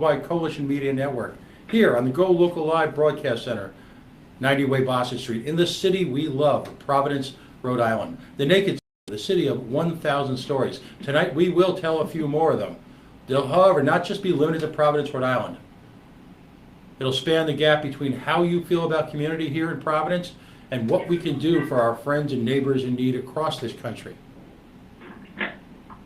by Coalition Media Network, here on the Go Local Live Broadcast Center, 90 Way Boston Street, in the city we love, Providence, Rhode Island. The Naked City, the city of 1,000 stories. Tonight we will tell a few more of them. They'll, however, not just be limited to Providence, Rhode Island. It'll span the gap between how you feel about community here in Providence and what we can do for our friends and neighbors in need across this country.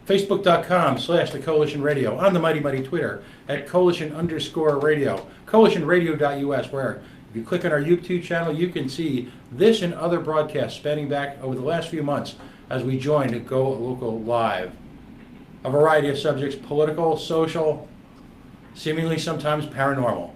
Facebook.com/The Coalition Radio, on the mighty Twitter at Coalition_radio, CoalitionRadio.us, where if you click on our YouTube channel, you can see this and other broadcasts spanning back over the last few months as we join to Go Local Live. A variety of subjects, political, social, seemingly sometimes paranormal.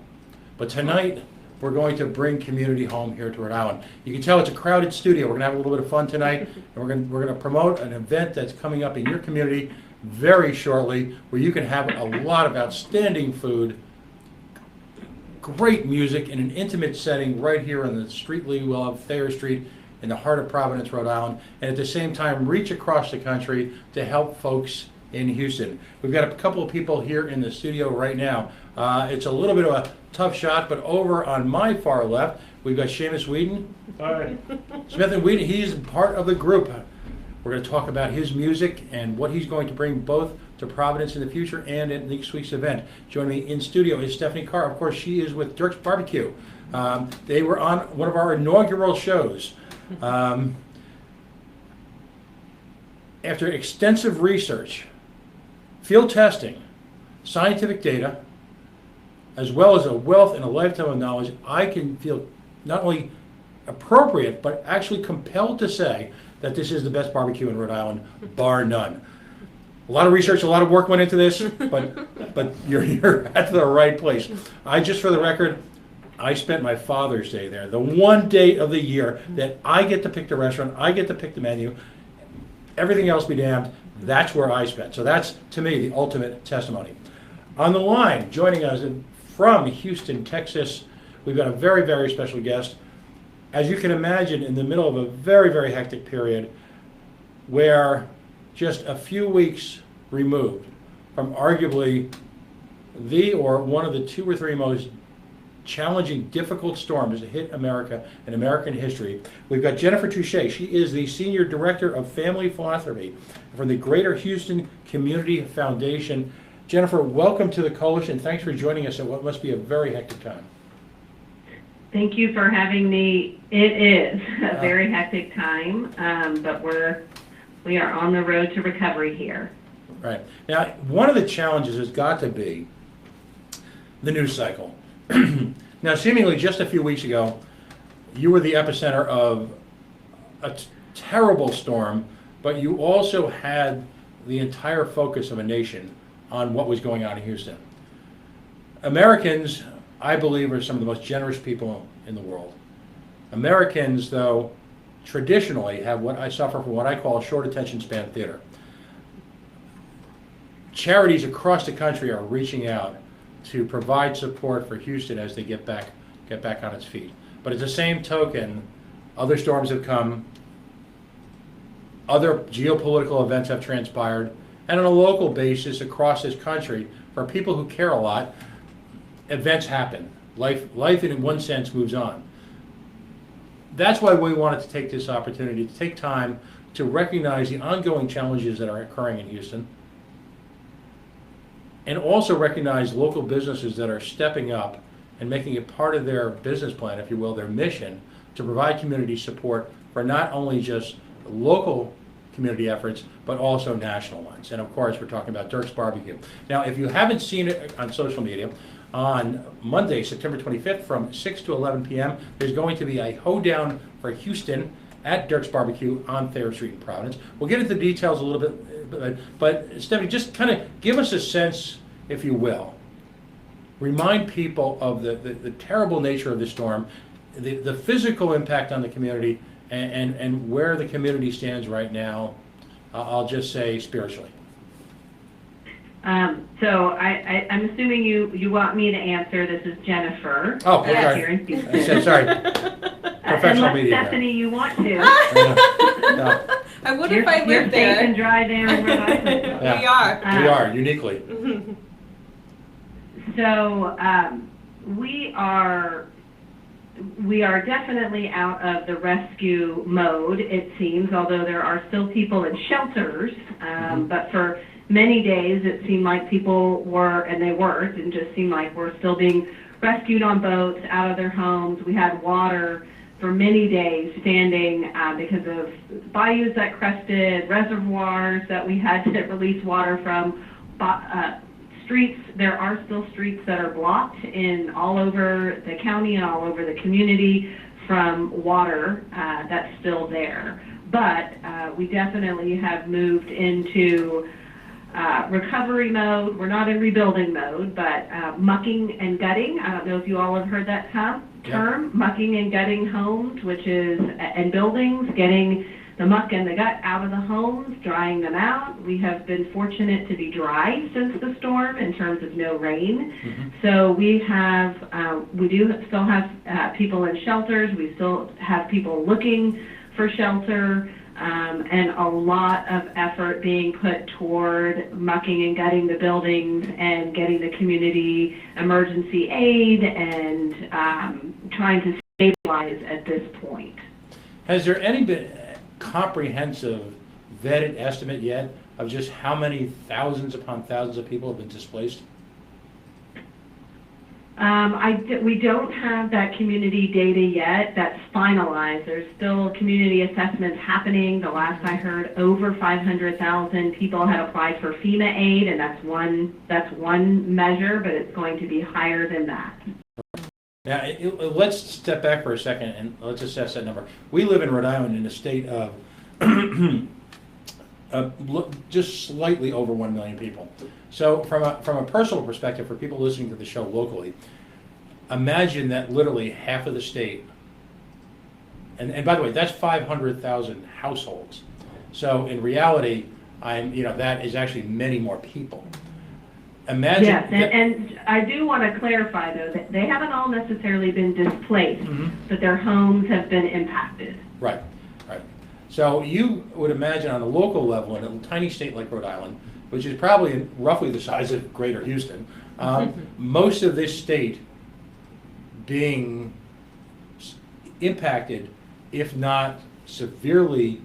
But tonight, we're going to bring community home here to Rhode Island. You can tell it's a crowded studio. We're going to have a little bit of fun tonight, and we're going to promote an event that's coming up in your community very shortly, where you can have a lot of outstanding food, great music in an intimate setting right here on the street we love, Thayer Street, in the heart of Providence, Rhode Island, and at the same time reach across the country to help folks in Houston. We've got a couple of people here in the studio right now. It's a little bit of a tough shot, but over on my far left, we've got Seamus Whedon. Hi. Smith and Whedon, he's part of the group. We're going to talk about his music and what he's going to bring both to Providence in the future and at next week's event. Joining me in studio is Stephanie Carr. Of course, she is with Dirk's Barbecue. They were on one of our inaugural shows. After extensive research, field testing, scientific data, as well as a wealth and a lifetime of knowledge, I can feel not only appropriate, but actually compelled to say that this is the best barbecue in Rhode Island, bar none. A lot of research, a lot of work went into this, but you're at the right place. Just for the record, I spent my Father's Day there, the one day of the year that I get to pick the restaurant, I get to pick the menu, everything else be damned, that's where I spent. So that's, to me, the ultimate testimony. On the line, joining us from Houston, Texas, we've got a very, very special guest. As you can imagine, in the middle of a very, very hectic period where just a few weeks removed from arguably the or one of the two or three most challenging, difficult storms that hit America in American history, we've got Jennifer Touche. She is the Senior Director of Family Philanthropy from the Greater Houston Community Foundation. Jennifer, welcome to the Coalition. Thanks for joining us at what must be a very hectic time. Thank you for having me. It is a very hectic time, but we are on the road to recovery here. Right. Now, one of the challenges has got to be the news cycle. Now, seemingly just a few weeks ago, you were the epicenter of a terrible storm, but you also had the entire focus of a nation on what was going on in Houston. Americans, I believe, are some of the most generous people in the world. Americans, though, traditionally have what I suffer from what I call short attention span theater. Charities across the country are reaching out to provide support for Houston as they get back on its feet. But at the same token, other storms have come, other geopolitical events have transpired, and on a local basis across this country, for people who care a lot, events happen. Life in one sense moves on. That's why we wanted to take this opportunity to take time to recognize the ongoing challenges that are occurring in Houston, and also recognize local businesses that are stepping up and making it part of their business plan, if you will, their mission, to provide community support for not only just local community efforts, but also national ones. And of course, we're talking about Dirk's Barbecue. Now, if you haven't seen it on social media, on Monday, September 25th, from 6 to 11 p.m., there's going to be a Hoedown for Houston at Dirk's Barbecue on Thayer Street in Providence. We'll get into the details a little bit, but Stephanie, just kind of give us a sense, if you will. Remind people of the terrible nature of the storm, the physical impact on the community, and where the community stands right now, I'll just say spiritually. So I'm assuming you want me to answer. This is Jennifer. Oh, sorry. Here in Houston. Sorry. Professional media. Stephanie, you want to. No. I would if I lived you're there. safe and dry there in Rhode Island. Yeah. We are. We are, uniquely. So we are definitely out of the rescue mode, it seems, although there are still people in shelters. But for many days, it seemed like people were, and they weren't, and just seemed like we're still being rescued on boats out of their homes. We had water for many days standing because of bayous that crested, reservoirs that we had to release water from, streets. There are still streets that are blocked in all over the county and all over the community from water that's still there. But we definitely have moved into recovery mode. We're not in rebuilding mode, but mucking and gutting. I don't know if you all have heard that term, mucking and gutting homes, which is, and buildings, getting the muck and the gut out of the homes, drying them out. We have been fortunate to be dry since the storm in terms of no rain. So we do still have people in shelters. We still have people looking for shelter, and a lot of effort being put toward mucking and gutting the buildings and getting the community emergency aid and trying to stabilize at this point. Has there any been comprehensive vetted estimate yet of just how many thousands upon thousands of people have been displaced? We don't have that community data yet that's finalized. There's still community assessments happening. The last I heard, over 500,000 people had applied for FEMA aid, and that's one measure, but it's going to be higher than that. Now, let's step back for a second and let's assess that number. We live in Rhode Island in a state of just slightly over 1 million people. So from a personal perspective, for people listening to the show locally, imagine that literally half of the state, and by the way, that's 500,000 households. So in reality, that is actually many more people. Imagine. Yes, and I do want to clarify, though, that they haven't all necessarily been displaced, but their homes have been impacted. Right. So you would imagine on a local level in a tiny state like Rhode Island, which is probably roughly the size of Greater Houston, most of this state being impacted, if not severely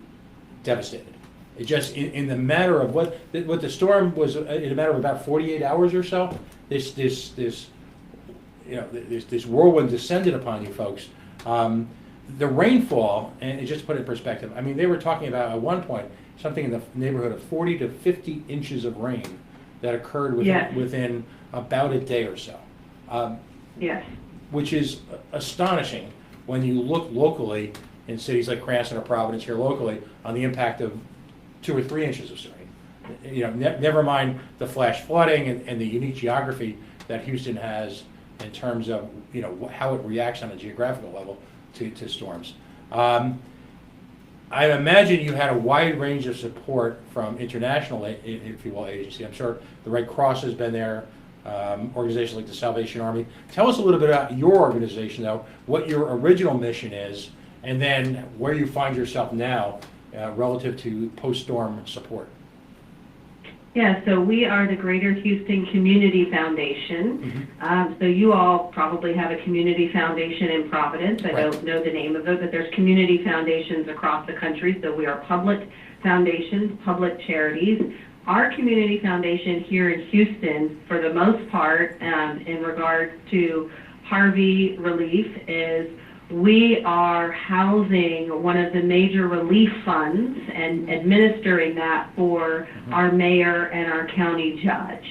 devastated. It just in the matter of what the storm was, in a matter of about 48 hours or so, this whirlwind descended upon you folks. The rainfall, and just to put it in perspective, I mean, they were talking about at one point something in the neighborhood of 40 to 50 inches of rain that occurred within about a day or so. Yes. Which is astonishing when you look locally in cities like Cranston or Providence here locally on the impact of 2 or 3 inches of rain. Never mind the flash flooding and the unique geography that Houston has in terms of how it reacts on a geographical level to storms. I imagine you had a wide range of support from international, if you will, agency. I'm sure the Red Cross has been there, organizations like the Salvation Army. Tell us a little bit about your organization, though, what your original mission is, and then where you find yourself now relative to post-storm support. Yeah, so we are the Greater Houston Community Foundation. So you all probably have a community foundation in Providence. I don't know the name of it, but there's community foundations across the country. So we are public foundations, public charities. Our community foundation here in Houston, for the most part, in regards to Harvey relief, is we are housing one of the major relief funds and administering that for our mayor and our county judge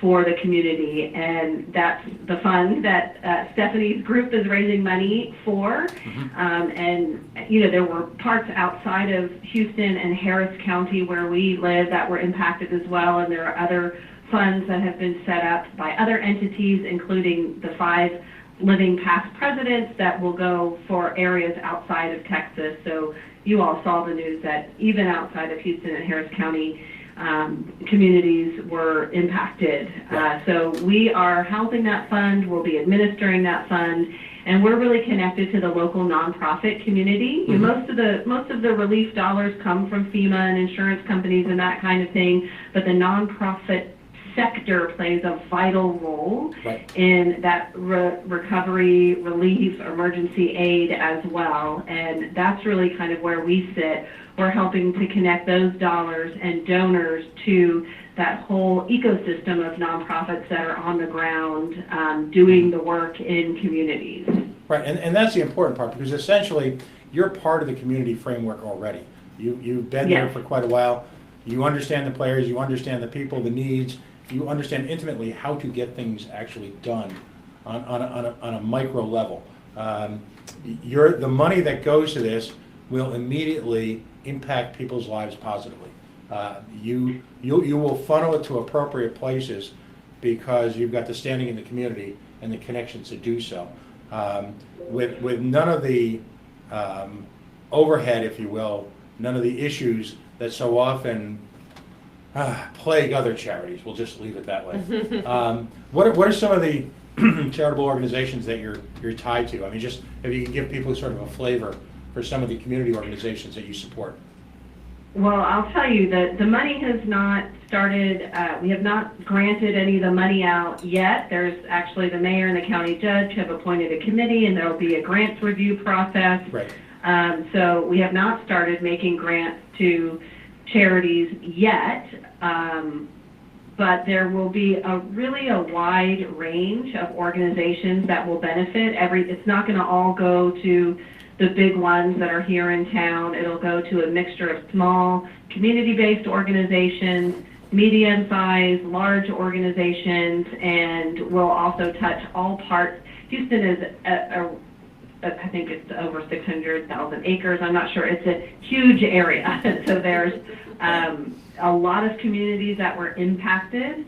for the community. And that's the fund that Stephanie's group is raising money for. And, there were parts outside of Houston and Harris County where we live that were impacted as well. And there are other funds that have been set up by other entities, including the 5 living past presidents that will go for areas outside of Texas. So you all saw the news that even outside of Houston and Harris County, communities were impacted. So we are housing that fund, we'll be administering that fund, and we're really connected to the local nonprofit community. Most of the relief dollars come from FEMA and insurance companies and that kind of thing, but the nonprofit sector plays a vital role Right. in that recovery, relief, emergency aid as well. And that's really kind of where we sit. We're helping to connect those dollars and donors to that whole ecosystem of nonprofits that are on the ground doing the work in communities. Right, and that's the important part, because essentially you're part of the community framework already. You've been there Yes. for quite a while. You understand the players, you understand the people, the needs. You understand intimately how to get things actually done on a micro level. The money that goes to this will immediately impact people's lives positively. You will funnel it to appropriate places because you've got the standing in the community and the connections to do so. With none of the overhead, if you will, none of the issues that so often plague other charities. We'll just leave it that way. What are some of the charitable organizations that you're tied to? I mean, just if you can give people sort of a flavor for some of the community organizations that you support. Well, I'll tell you that the money has not started, we have not granted any of the money out yet. There's actually the mayor and the county judge have appointed a committee, and there will be a grants review process. Right. So we have not started making grants to charities yet, but there will be really a wide range of organizations that will benefit. It's not going to all go to the big ones that are here in town. It'll go to a mixture of small community-based organizations, medium-sized, large organizations, and will also touch all parts. Houston is I think it's over 600,000 acres. I'm not sure. It's a huge area. So there's a lot of communities that were impacted,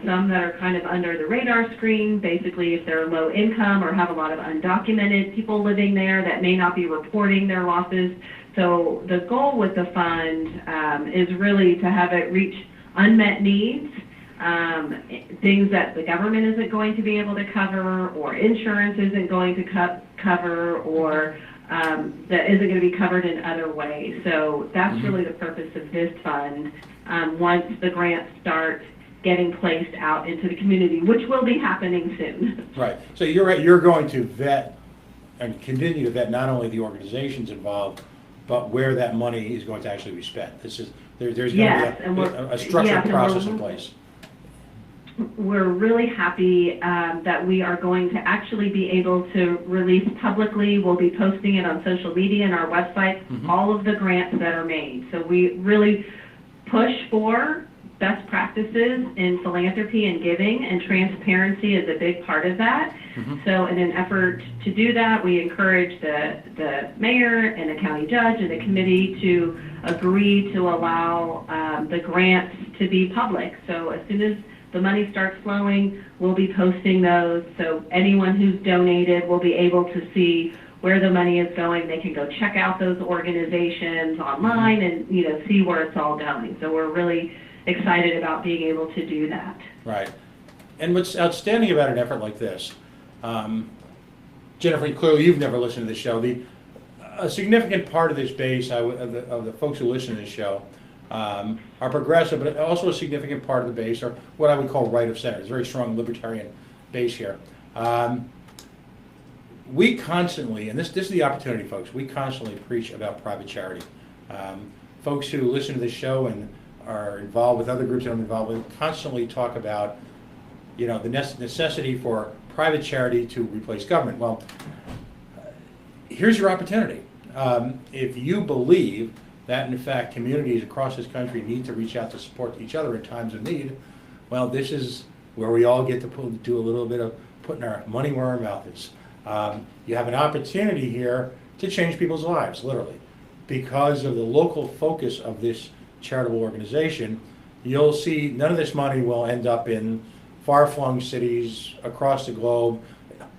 some that are kind of under the radar screen, basically if they're low income or have a lot of undocumented people living there that may not be reporting their losses. So the goal with the fund is really to have it reach unmet needs, things that the government isn't going to be able to cover, or insurance isn't going to cover, or that isn't going to be covered in other ways. So that's really the purpose of this fund once the grants start getting placed out into the community, which will be happening soon. Right. So you're going to vet and continue to vet not only the organizations involved, but where that money is going to actually be spent. There's going to be a structured process in place. We're really happy that we are going to actually be able to release publicly. We'll be posting it on social media and our website, all of the grants that are made. So we really push for best practices in philanthropy and giving, and transparency is a big part of that. So in an effort to do that, we encourage the mayor and the county judge and the committee to agree to allow the grants to be public. So as soon as the money starts flowing, we'll be posting those, so anyone who's donated will be able to see where the money is going. They can go check out those organizations online and see where it's all going. So we're really excited about being able to do that. Right. And what's outstanding about an effort like this, Jennifer, clearly you've never listened to the show. A significant part of this base, of the folks who listen to this show, are progressive, but also a significant part of the base are what I would call right of center. It's a very strong libertarian base here. We constantly, and this is the opportunity, folks, we constantly preach about private charity. Folks who listen to this show and are involved with other groups that I'm involved with constantly talk about, the necessity for private charity to replace government. Well, here's your opportunity. If you believe that, in fact, communities across this country need to reach out to support each other in times of need, well, this is where we all get to do a little bit of putting our money where our mouth is. You have an opportunity here to change people's lives, literally. Because of the local focus of this charitable organization, you'll see none of this money will end up in far-flung cities across the globe,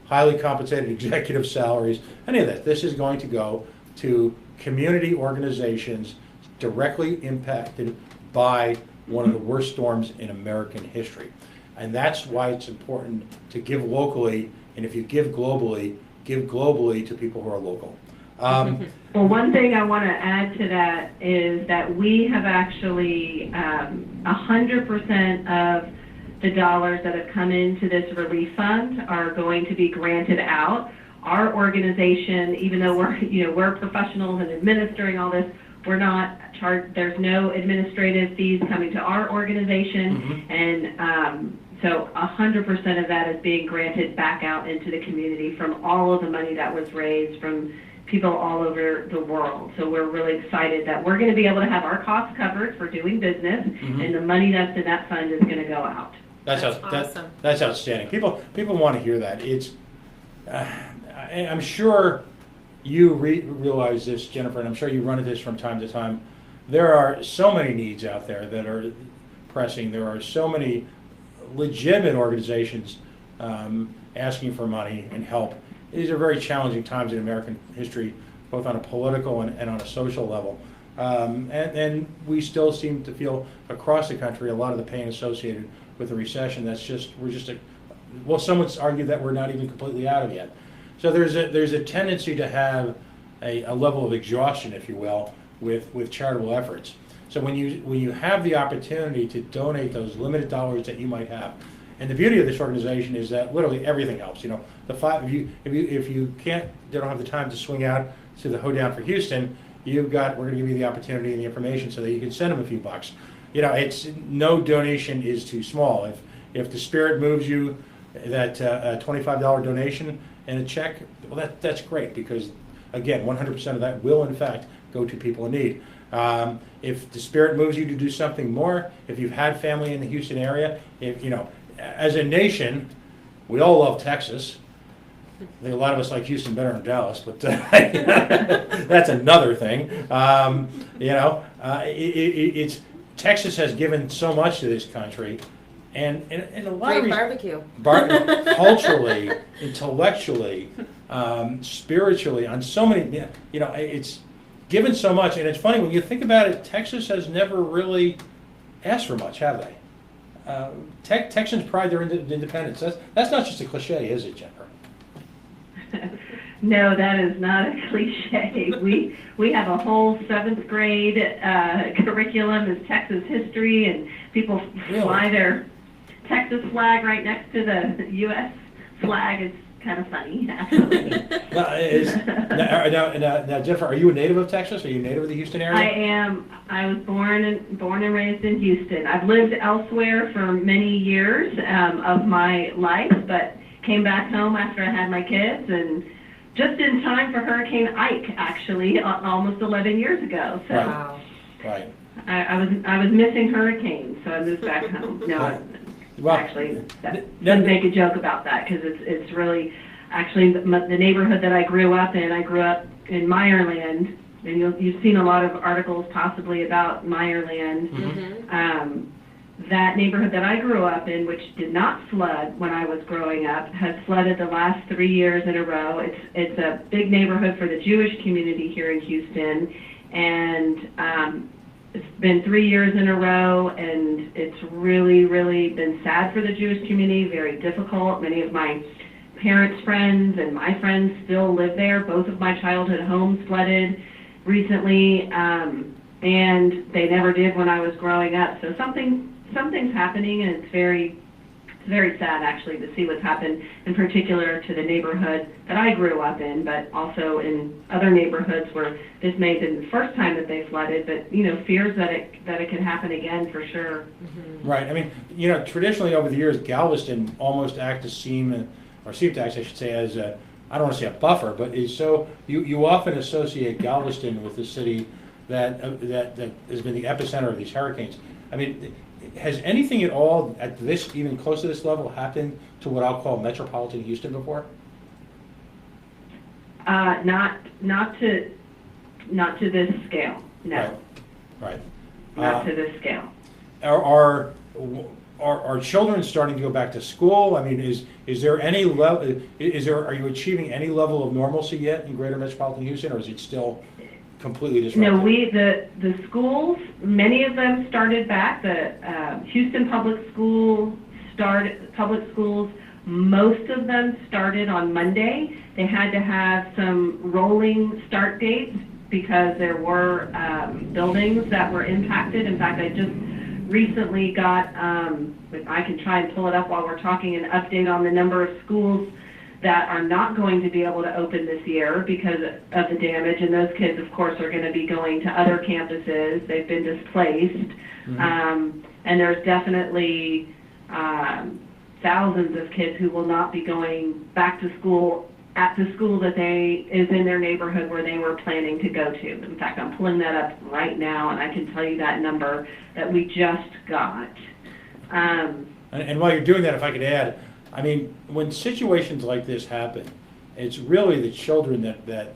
highly compensated executive salaries, any of that. This is going to go to community organizations directly impacted by one of the worst storms in American history. And that's why it's important to give locally, and if you give globally to people who are local. Well, one thing I want to add to that is that we have actually 100% of the dollars that have come into this relief fund are going to be granted out. Our organization, even though we're professionals in administering all this, we're not charged. There's no administrative fees coming to our organization, and so 100% of that is being granted back out into the community from all of the money that was raised from people all over the world. So we're really excited that we're going to be able to have our costs covered for doing business, and the money that's in that fund is going to go out. That's awesome. That's outstanding. People want to hear that. It's I'm sure you realize this, Jennifer, and I'm sure you run into this from time to time. There are so many needs out there that are pressing. There are so many legitimate organizations asking for money and help. These are very challenging times in American history, both on a political and on a social level. And we still seem to feel across the country a lot of the pain associated with the recession. Some would argue that we're not even completely out of it yet. So there's a tendency to have a level of exhaustion, if you will, with charitable efforts. So when you have the opportunity to donate those limited dollars that you might have, and the beauty of this organization is that literally everything helps. If you don't have the time to swing out to the Hoedown for Houston, we're going to give you the opportunity and the information so that you can send them a few bucks. It's no donation is too small. If the spirit moves you, that a $25 donation and a check, well, that's great, because again, 100% of that will in fact go to people in need. If the spirit moves you to do something more, if you've had family in the Houston area, as a nation, we all love Texas. I think a lot of us like Houston better than Dallas, but that's another thing. Texas has given so much to this country, and a lot Great of barbecue. culturally, intellectually, spiritually, on so many. It's given so much, and it's funny when you think about it. Texas has never really asked for much, have they? Texans pride their independence. That's not just a cliche, is it, Jennifer? No, that is not a cliche. We have a whole 7th grade curriculum is Texas history, and people fly their Texas flag right next to the U.S. flag. It's kind of funny, actually. Now, Jennifer, are you a native of Texas? Are you a native of the Houston area? I am. I was born and raised in Houston. I've lived elsewhere for many years of my life, but came back home after I had my kids, and just in time for Hurricane Ike, actually, almost 11 years ago. So Wow. Right. I was missing hurricanes, so I moved back home. No, Well, actually, don't make a joke about that, because it's really, actually, the neighborhood that I grew up in Meyerland, and you've seen a lot of articles possibly about Meyerland. That neighborhood that I grew up in, which did not flood when I was growing up, has flooded the last 3 years in a row. It's a big neighborhood for the Jewish community here in Houston, and it's been 3 years in a row, and it's really, really been sad for the Jewish community, very difficult. Many of my parents' friends and my friends still live there. Both of my childhood homes flooded recently, and they never did when I was growing up. So something's happening, and it's very sad, actually, to see what's happened, in particular to the neighborhood that I grew up in, but also in other neighborhoods where this may have been the first time that they flooded, but, fears that it could happen again for sure. Right. I mean, traditionally over the years, Galveston almost seemed to act, I should say, as I don't want to say a buffer, but is so, you often associate Galveston with the city that has been the epicenter of these hurricanes. I mean, has anything at all at this, even close to this level, happened to what I'll call metropolitan Houston before? Not to this scale, no. Right. Not to this scale. Are children starting to go back to school? I mean, is there any level? Are you achieving any level of normalcy yet in Greater Metropolitan Houston, or is it still completely disrupted? No, the schools, many of them started back. The Houston Public Schools, most of them started on Monday. They had to have some rolling start dates because there were buildings that were impacted. In fact, I just recently got I can try and pull it up while we're talking, an update on the number of schools that are not going to be able to open this year because of the damage, and those kids, of course, are going to be going to other campuses. They've been displaced, and there's definitely thousands of kids who will not be going back to school at the school that is in their neighborhood where they were planning to go to. In fact, I'm pulling that up right now, and I can tell you that number that we just got. And while you're doing that, if I could add, I mean, when situations like this happen, it's really the children that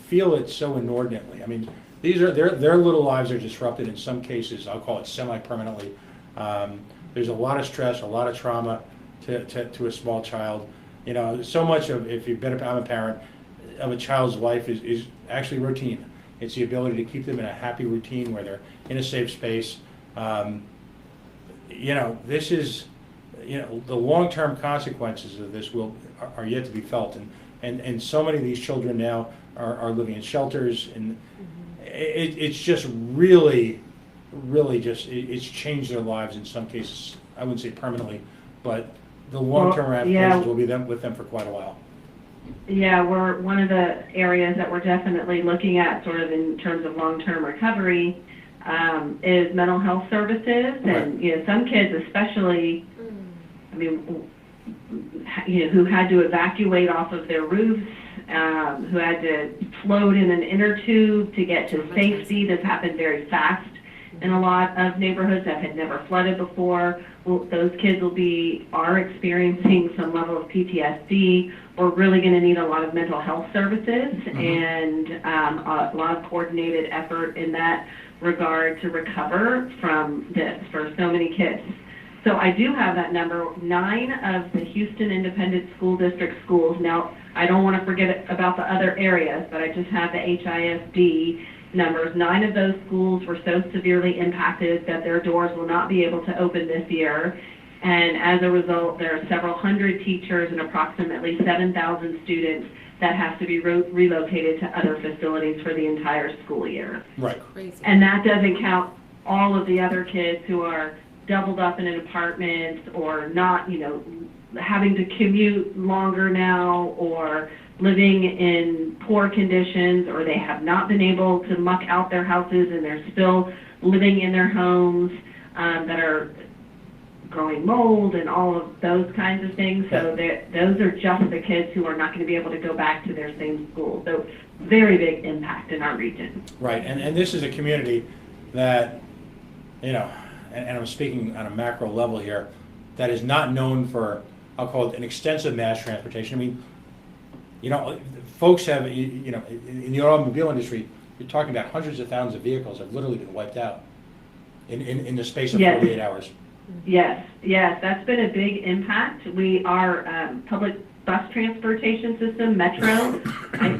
feel it so inordinately. I mean, these are their little lives are disrupted in some cases. I'll call it semi-permanently. There's a lot of stress, a lot of trauma to a small child. You know, so much of, if you've been I'm a parent, of a child's life is actually routine. It's the ability to keep them in a happy routine where they're in a safe space. You know, this is, you know, the long-term consequences of this are yet to be felt, and so many of these children now are living in shelters, and it's just really just it's changed their lives in some cases. I wouldn't say permanently, but the long-term ramifications will be with them for quite a while. Yeah, we're one of the areas that we're definitely looking at, sort of in terms of long-term recovery, is mental health services, and you know, some kids especially. I mean, you know, who had to evacuate off of their roofs, who had to float in an inner tube to get to safety. This happened very fast in a lot of neighborhoods that had never flooded before. Well, those kids are experiencing some level of PTSD. We're really going to need a lot of mental health services and a lot of coordinated effort in that regard to recover from this for so many kids. So I do have that number. 9 of the Houston Independent School District schools. Now, I don't want to forget about the other areas, but I just have the HISD numbers. 9 of those schools were so severely impacted that their doors will not be able to open this year. And as a result, there are several hundred teachers and approximately 7,000 students that have to be relocated to other facilities for the entire school year. Right. Crazy. And that doesn't count all of the other kids who are doubled up in an apartment, or not, you know, having to commute longer now, or living in poor conditions, or they have not been able to muck out their houses and they're still living in their homes that are growing mold and all of those kinds of things. So those are just the kids who are not going to be able to go back to their same school. So very big impact in our region. Right, and this is a community that, you know, and I'm speaking on a macro level here, that is not known for, I'll call it, an extensive mass transportation. I mean, you know, folks have, you know, in the automobile industry, you're talking about hundreds of thousands of vehicles have literally been wiped out in the space of 48 hours. Yes, that's been a big impact. Our public bus transportation system, Metro,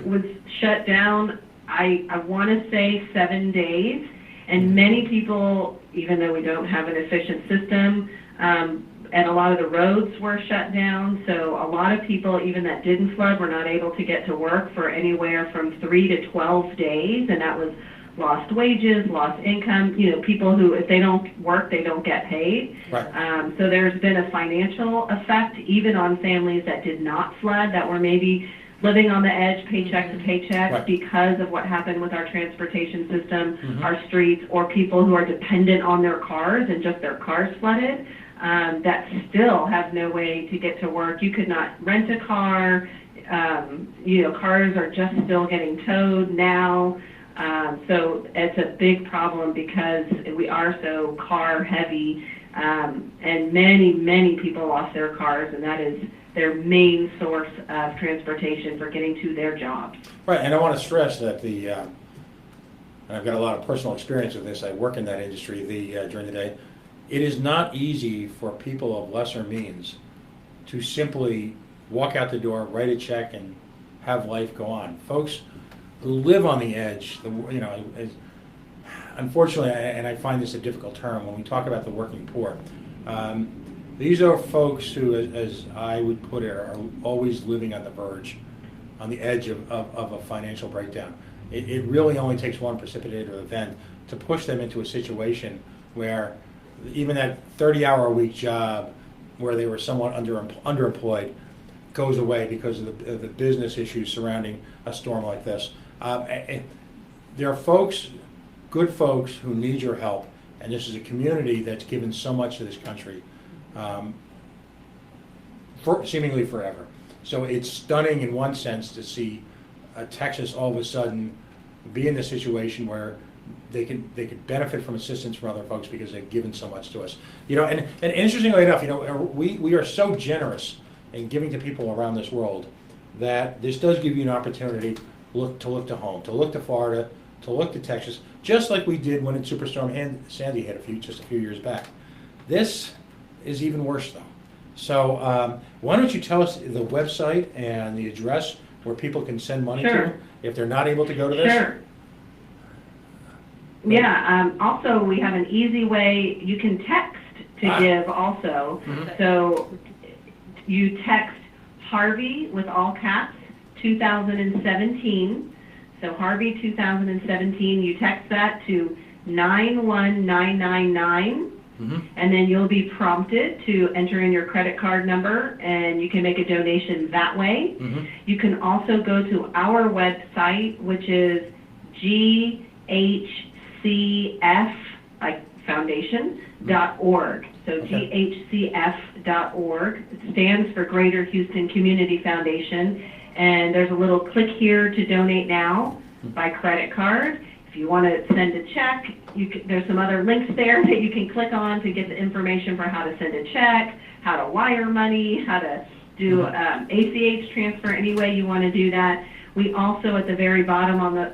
was shut down, I want to say 7 days, and many people, even though we don't have an efficient system, and a lot of the roads were shut down, so a lot of people, even that didn't flood, were not able to get to work for anywhere from 3 to 12 days, and that was lost wages, lost income. You know, people who, if they don't work, they don't get paid. Right. So there's been a financial effect even on families that did not flood, that were maybe living on the edge, paycheck to paycheck, right, because of what happened with our transportation system, our streets, or people who are dependent on their cars and just their cars flooded, that still have no way to get to work. You could not rent a car. You know, cars are just still getting towed now. So it's a big problem because we are so car heavy, and many people lost their cars, and that is their main source of transportation for getting to their jobs. Right, and I want to stress that and I've got a lot of personal experience with this. I work in that industry during the day. It is not easy for people of lesser means to simply walk out the door, write a check, and have life go on. Folks who live on the edge, you know, unfortunately, and I find this a difficult term when we talk about the working poor. These are folks who, as I would put it, are always living on the verge, on the edge of a financial breakdown. It really only takes one precipitator event to push them into a situation where even that 30-hour-a-week job where they were somewhat underemployed goes away because of the business issues surrounding a storm like this. There are folks, good folks, who need your help, and this is a community that's given so much to this country, seemingly forever. So it's stunning in one sense to see Texas all of a sudden be in this situation where they could benefit from assistance from other folks because they've given so much to us. And interestingly enough, we are so generous in giving to people around this world that this does give you an opportunity to look to home, to look to Florida, to look to Texas, just like we did when Superstorm Sandy hit just a few years back. This is even worse though. So why don't you tell us the website and the address where people can send money to if they're not able to go to this? Sure. Yeah, also we have an easy way you can text to give also. Mm-hmm. So you text Harvey with all caps 2017. So Harvey 2017, you text that to 91999. Mm-hmm. And then you'll be prompted to enter in your credit card number, and you can make a donation that way. Mm-hmm. You can also go to our website, which is GHCF, like foundation.org. So GHCF.org. It stands for Greater Houston Community Foundation. And there's a little click here to donate now by credit card. If you want to send a check, there's some other links there that you can click on to get the information for how to send a check, how to wire money, how to do ACH transfer, any way you want to do that. We also, at the very bottom on the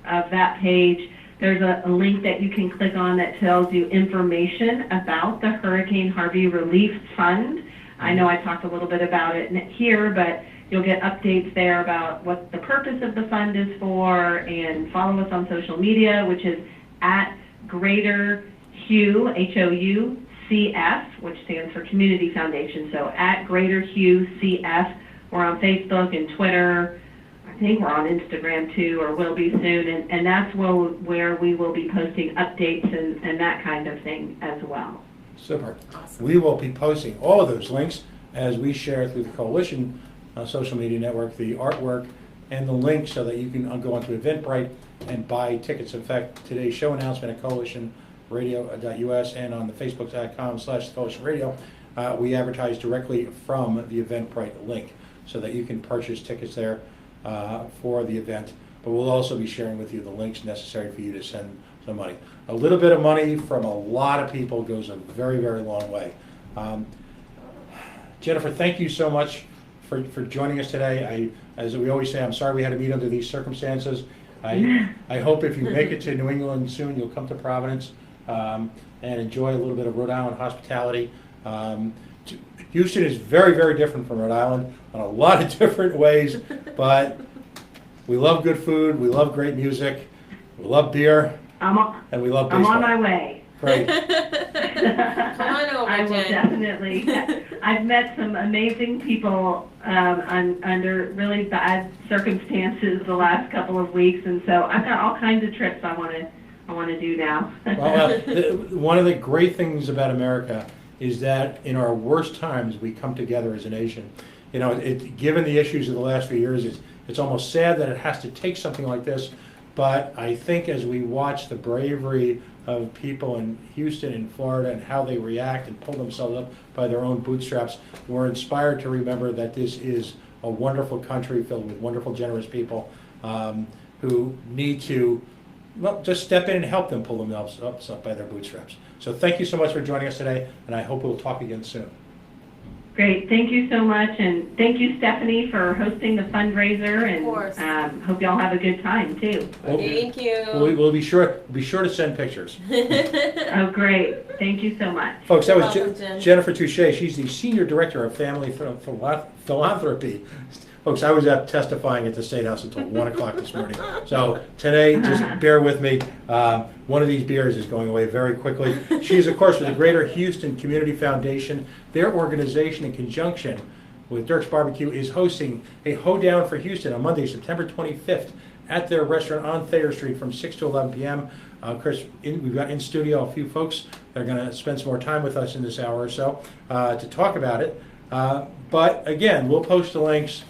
of that page, there's a link that you can click on that tells you information about the Hurricane Harvey Relief Fund. I know I talked a little bit about it here, but you'll get updates there about what the purpose of the fund is for, and follow us on social media, which is at Greater Hugh, HOUCF, which stands for Community Foundation. So at Greater Hugh CF. We're on Facebook and Twitter. I think we're on Instagram too, or will be soon. And that's where we will be posting updates and that kind of thing as well. Super. Awesome. We will be posting all of those links as we share through the Coalition social media network, the artwork, and the link so that you can go onto Eventbrite and buy tickets. In fact, today's show announcement at coalitionradio.us and on the facebook.com/coalitionradio, we advertise directly from the Eventbrite link so that you can purchase tickets there for the event. But we'll also be sharing with you the links necessary for you to send some money. A little bit of money from a lot of people goes a very, very long way. Jennifer, thank you so much for joining us today. As we always say, I'm sorry we had to meet under these circumstances. I hope if you make it to New England soon, you'll come to Providence and enjoy a little bit of Rhode Island hospitality. Houston is very, very different from Rhode Island in a lot of different ways, but we love good food, we love great music, we love beer, and we love baseball. I'm on my way. Great. Come on over, I will Jen. definitely. I've met some amazing people under really bad circumstances the last couple of weeks, and so I've got all kinds of trips I want to do now. Well, one of the great things about America is that in our worst times we come together as a nation. Given the issues of the last few years, it's almost sad that it has to take something like this. But I think as we watch the bravery of people in Houston and Florida and how they react and pull themselves up by their own bootstraps, we're inspired to remember that this is a wonderful country filled with wonderful, generous people who need to just step in and help them pull themselves up by their bootstraps. So thank you so much for joining us today, and I hope we'll talk again soon. Great, thank you so much, and thank you, Stephanie, for hosting the fundraiser, and Of course. Hope y'all have a good time too. Thank you. We'll be sure to send pictures. Oh, great, thank you so much. Folks, that You're was welcome, Jen. Jennifer Touche. She's the Senior Director of Family Philanthropy. Folks, I was up testifying at the State House until 1 o'clock this morning. So today, just bear with me. One of these beers is going away very quickly. She is, of course, with the Greater Houston Community Foundation. Their organization, in conjunction with Dirk's Barbecue, is hosting a Hoedown for Houston on Monday, September 25th at their restaurant on Thayer Street from 6 to 11 p.m. Of course, we've got in studio a few folks that are going to spend some more time with us in this hour or so to talk about it. But again, we'll post the links.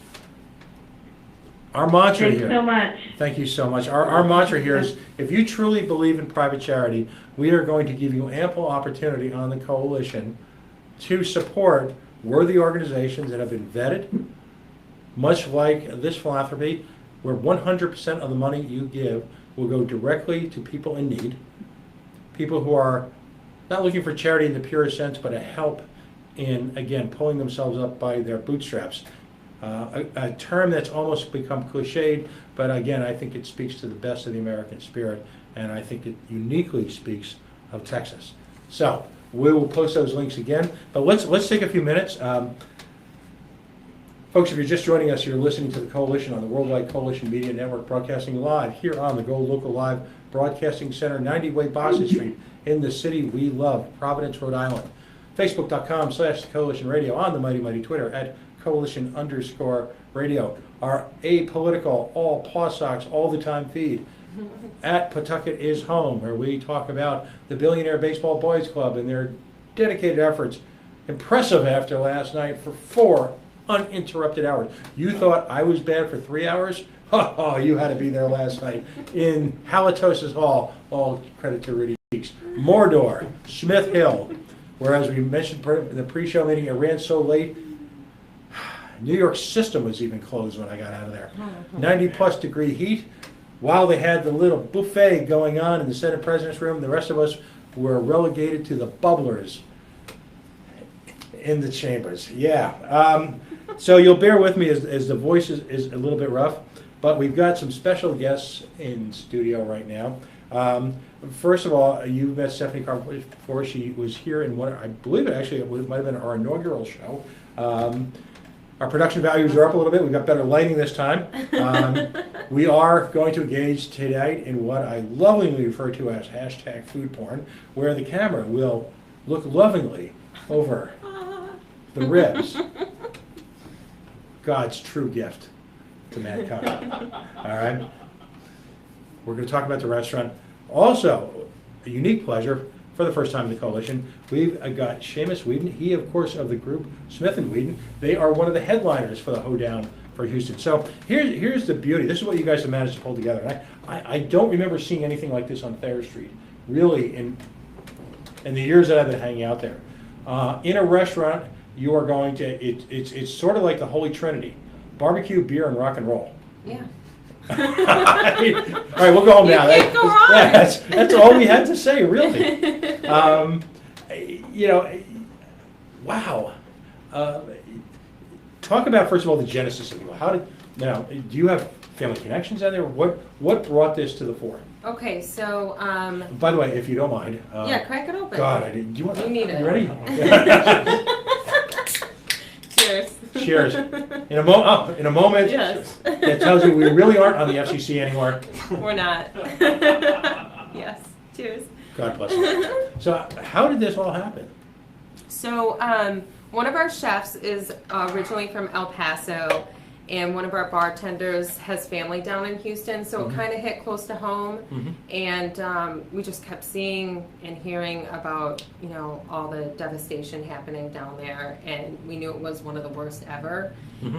Our mantra Thanks here. so much. Thank you so much. Our mantra here is, if you truly believe in private charity, we are going to give you ample opportunity on the coalition to support worthy organizations that have been vetted, much like this philanthropy, where 100% of the money you give will go directly to people in need, people who are not looking for charity in the purest sense, but a help in, again, pulling themselves up by their bootstraps. A term that's almost become cliched, but again, I think it speaks to the best of the American spirit, and I think it uniquely speaks of Texas. So we will post those links again, but let's take a few minutes. Folks, if you're just joining us, you're listening to the Coalition on the Worldwide Coalition Media Network, broadcasting live here on the Go Local Live Broadcasting Center, 90 Way Boston Street, in the city we love, Providence, Rhode Island. Facebook.com/Coalition Radio, on the mighty Twitter at Coalition_radio. Our apolitical, all paw socks, all the time feed at Pawtucket is Home, where we talk about the Billionaire Baseball Boys Club and their dedicated efforts. Impressive after last night for 4 uninterrupted hours. You thought I was bad for 3 hours? Oh, you had to be there last night in Halitosis Hall. All credit to Rudy Cheeks. Mordor, Smith Hill, where, as we mentioned in the pre-show meeting, it ran so late, New York system was even closed when I got out of there. 90+ degree heat. While they had the little buffet going on in the Senate President's Room, the rest of us were relegated to the bubblers in the chambers. Yeah. So you'll bear with me as the voice is a little bit rough, but we've got some special guests in studio right now. First of all, you've met Stephanie Carr before. She was here in one, I believe it might have been our inaugural show. Our production values are up a little bit. We've got better lighting this time. We are going to engage tonight in what I lovingly refer to as #food porn, where the camera will look lovingly over the ribs. God's true gift to mankind. All right? We're going to talk about the restaurant. Also, a unique pleasure, for the first time in the Coalition, we've got Seamus Whedon. He, of course, of the group Smith & Whedon. They are one of the headliners for the Hoedown for Houston. So here's the beauty. This is what you guys have managed to pull together. And I don't remember seeing anything like this on Thayer Street, really, in the years that I've been hanging out there. In a restaurant, you are going to, it's sort of like the Holy Trinity: barbecue, beer, and rock and roll. Yeah. All right, we'll go home now. You can't go wrong. Yeah, that's all we had to say, really. Wow. Talk about, first of all, the genesis of it. Do you have family connections out there? What brought this to the fore? Okay, so By the way, if you don't mind. yeah, crack it open. God, I didn't. Do you want? You need it. You ready? Cheers. Cheers. In a moment. Yes. That tells you we really aren't on the FCC anymore. We're not. Yes. Cheers. God bless you. So, how did this all happen? So, one of our chefs is originally from El Paso, and one of our bartenders has family down in Houston, so it kind of hit close to home. And we just kept seeing and hearing about, all the devastation happening down there, and we knew it was one of the worst ever.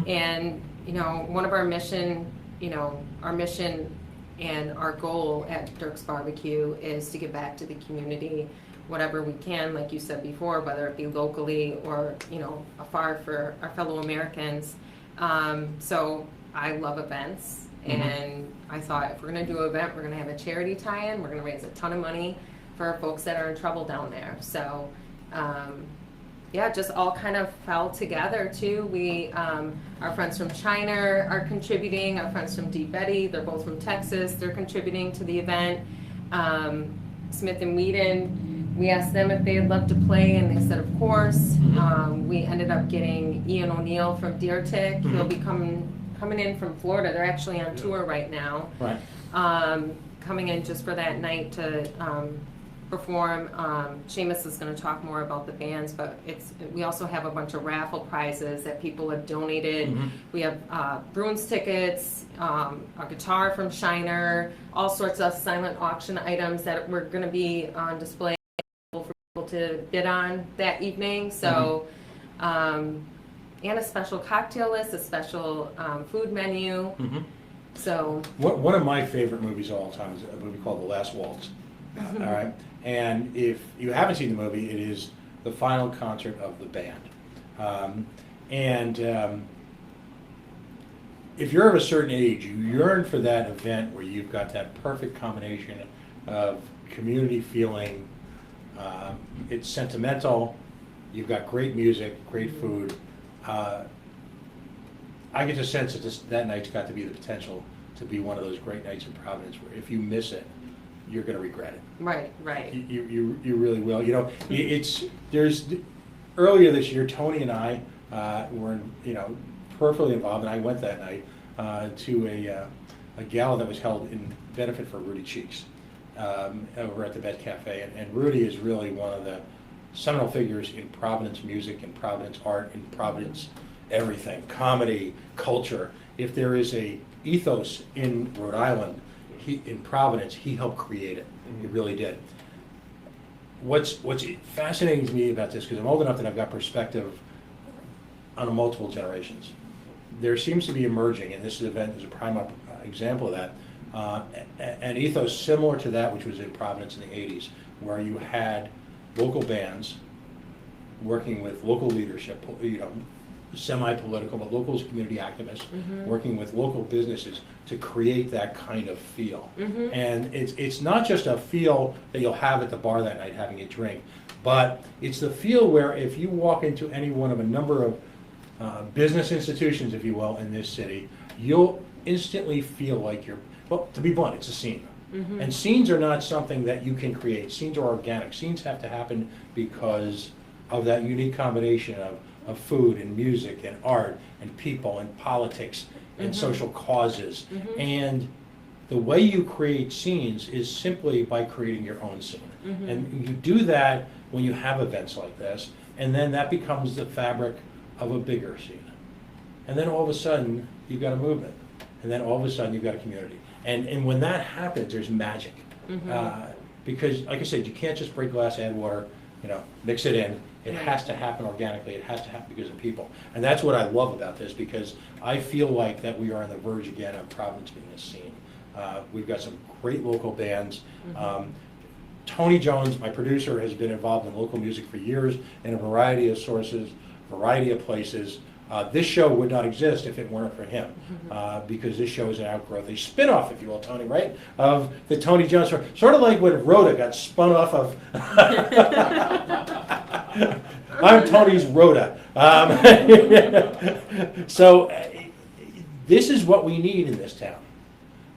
And, one of our mission and our goal at Dirk's Barbecue is to give back to the community whatever we can, like you said before, whether it be locally or, afar for our fellow Americans. So I love events, and I thought, if we're going to do an event, we're going to have a charity tie-in. We're going to raise a ton of money for folks that are in trouble down there. So, just all kind of fell together too. We, our friends from China are contributing. Our friends from Deep Eddy, they're both from Texas. They're contributing to the event. Smith & Whedon, we asked them if they'd love to play, and they said, of course. We ended up getting Ian O'Neill from Deer Tick. He'll be coming in from Florida. They're actually on tour right now. Right. Coming in just for that night to perform. Seamus is going to talk more about the bands, but we also have a bunch of raffle prizes that people have donated. Mhm. We have Bruins tickets, a guitar from Shiner, all sorts of silent auction items that we're going to be on display for people to bid on that evening. So, and a special cocktail list, a special food menu. Mhm. So, One of my favorite movies of all time is a movie called The Last Waltz. All right, and if you haven't seen the movie, it is the final concert of the band. If you're of a certain age, you yearn for that event where you've got that perfect combination of community feeling. It's sentimental. You've got great music, great food. I get the sense that that night's got to be the potential to be one of those great nights in Providence where if you miss it, you're going to regret it. right. You really will. You know, there's earlier this year, Tony and I were peripherally involved, and I went that night to a gala that was held in benefit for Rudy Cheeks over at the Vet Cafe, and Rudy is really one of the seminal figures in Providence music, in Providence art, in Providence everything, comedy, culture. If there is a ethos in Rhode Island, in Providence, he helped create it. He really did. What's fascinating to me about this, because I'm old enough that I've got perspective on multiple generations, there seems to be emerging, and this event is a prime example of that, an ethos similar to that which was in Providence in the 80s, where you had local bands working with local leadership, semi-political, but local community activists, working with local businesses to create that kind of feel. And it's not just a feel that you'll have at the bar that night having a drink, but it's the feel where if you walk into any one of a number of business institutions, if you will, in this city, you'll instantly feel like well, to be blunt, it's a scene. And scenes are not something that you can create. Scenes are organic. Scenes have to happen because of that unique combination of food and music and art and people and politics and social causes. And the way you create scenes is simply by creating your own scene. And you do that when you have events like this, and then that becomes the fabric of a bigger scene. And then all of a sudden, you've got a movement. And then all of a sudden, you've got a community. And when that happens, there's magic. Because, like I said, you can't just break glass, add water, mix it in. It has to happen organically. It has to happen because of people. And that's what I love about this, because I feel like that we are on the verge again of Providence being a scene. We've got some great local bands. Tony Jones, my producer, has been involved in local music for years in a variety of sources, variety of places. This show would not exist if it weren't for him, because this show is an outgrowth, a spin-off, if you will, Tony, right, of the Tony Jones show. Sort of like when Rhoda got spun off of... I'm Tony's Rhoda. So this is what we need in this town.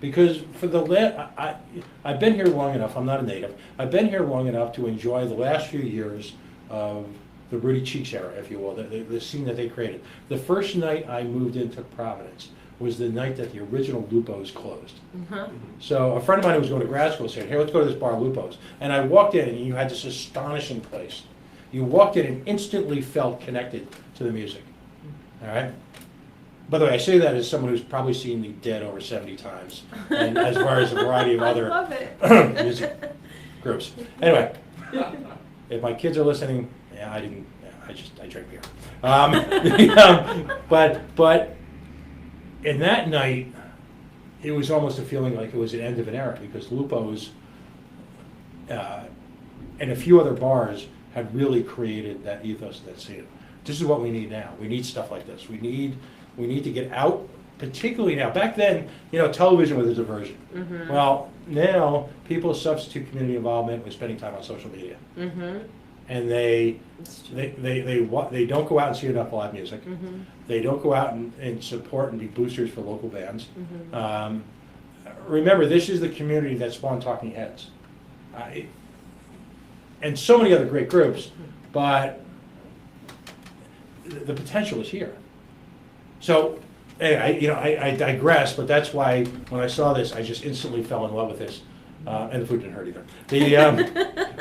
Because for I've been here long enough, I'm not a native, I've been here long enough to enjoy the last few years of the Rudy Cheeks era, if you will, the scene that they created. The first night I moved into Providence was the night that the original Lupo's closed. So a friend of mine who was going to grad school said, hey, let's go to this bar, Lupo's. And I walked in, and you had this astonishing place. You walked in and instantly felt connected to the music. All right? By the way, I say that as someone who's probably seen The Dead over 70 times, and as far as a variety of other music groups. Anyway, if my kids are listening, I drink beer. But in that night, it was almost a feeling like it was an end of an era, because Lupo's and a few other bars had really created that ethos, that scene. This is what we need now. We need stuff like this. We need to get out, particularly now. Back then, television was a diversion. Well, now people substitute community involvement with spending time on social media. And they don't go out and see enough live music. They don't go out and support and be boosters for local bands. Remember, this is the community that spawned Talking Heads. And so many other great groups, but the potential is here. So, anyway, I digress, but that's why when I saw this, I just instantly fell in love with this. And the food didn't hurt either.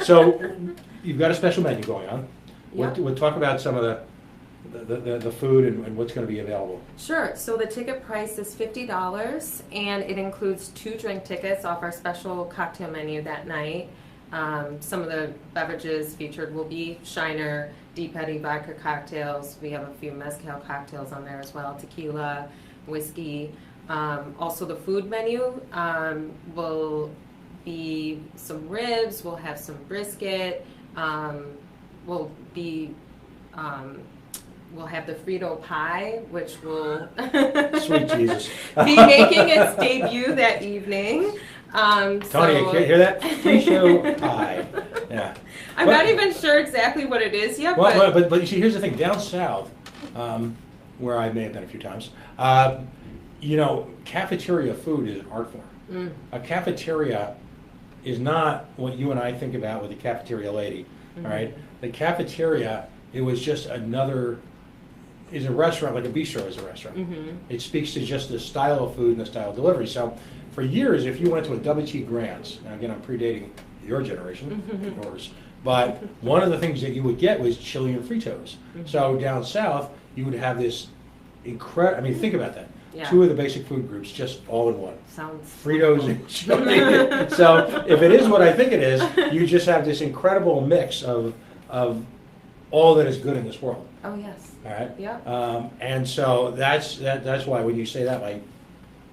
So you've got a special menu going on. Yep. We'll talk about some of the food and what's going to be available. Sure. So the ticket price is $50, and it includes 2 drink tickets off our special cocktail menu that night. Some of the beverages featured will be Shiner, Deep Eddy vodka cocktails. We have a few mezcal cocktails on there as well, tequila, whiskey. Also the food menu will be some ribs, we'll have some brisket, we'll have the Frito pie, which will Sweet Jesus. be making its debut that evening. Tony, you hear that? Frito pie. Yeah. I'm not even sure exactly what it is yet, but you see, here's the thing. Down south, where I may have been a few times, cafeteria food is an art form. A cafeteria is not what you and I think about with a cafeteria lady, all right? The cafeteria, it was just is a restaurant, like a bistro is a restaurant. It speaks to just the style of food and the style of delivery. So for years, if you went to a W.T. Grant's, and again, I'm predating your generation, yours, but one of the things that you would get was chili and Fritos. So down south, you would have this incredible, think about that. Yeah. 2 of the basic food groups just all in one. Sounds Fritos and chili. So if it is what I think it is, you just have this incredible mix of all that is good in this world. Oh yes. All right. Yeah. And so that's why when you say that,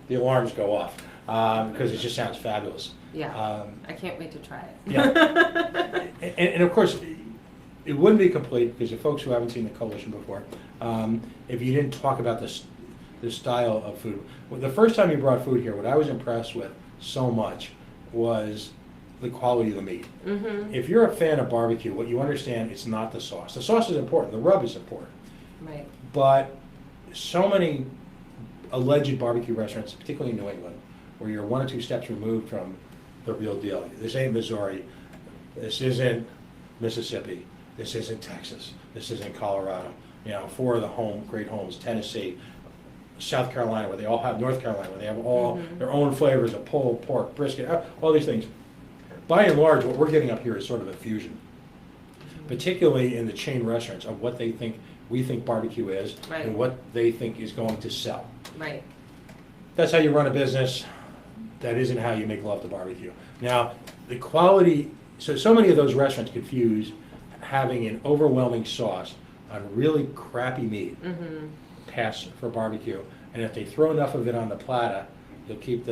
the alarms go off because it just sounds fabulous. Yeah. I can't wait to try it. Yeah. and of course, it wouldn't be complete because the folks who haven't seen the coalition before, if you didn't talk about the style of food. Well, the first time you brought food here, what I was impressed with so much was the quality of the meat. If you're a fan of barbecue, what you understand, it's not the sauce. The sauce is important. The rub is important. Right. But so many alleged barbecue restaurants, particularly in New England, where you're 1 or 2 steps removed from the real deal. This ain't Missouri. This isn't Mississippi. This isn't Texas. This isn't Colorado. 4 of the great homes, Tennessee, South Carolina, where they all have, North Carolina, where they have all their own flavors of pulled pork, brisket, all these things. By and large, what we're getting up here is sort of a fusion, particularly in the chain restaurants, of what we think barbecue is, right, and what they think is going to sell. Right. That's how you run a business. That isn't how you make love to barbecue. Now, the quality, so many of those restaurants confuse having an overwhelming sauce on really crappy meat pass for barbecue. And if they throw enough of it on the platter, you'll keep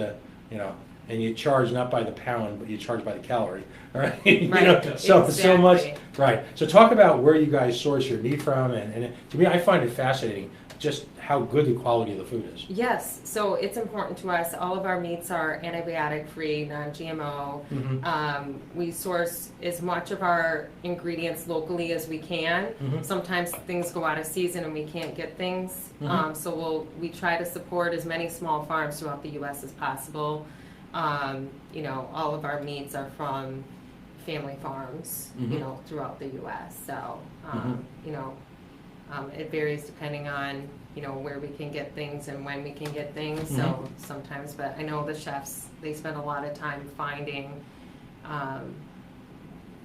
and you charge not by the pound, but you charge by the calorie. All right? Right. So much. Right. So talk about where you guys source your meat from, and to me, I find it fascinating just how good the quality of the food is. Yes, so it's important to us. All of our meats are antibiotic-free, non-GMO. We source as much of our ingredients locally as we can. Sometimes things go out of season and we can't get things. So we try to support as many small farms throughout the U.S. as possible. All of our meats are from family farms, throughout the U.S. So, it varies depending on, where we can get things and when we can get things. So sometimes, but I know the chefs, they spend a lot of time finding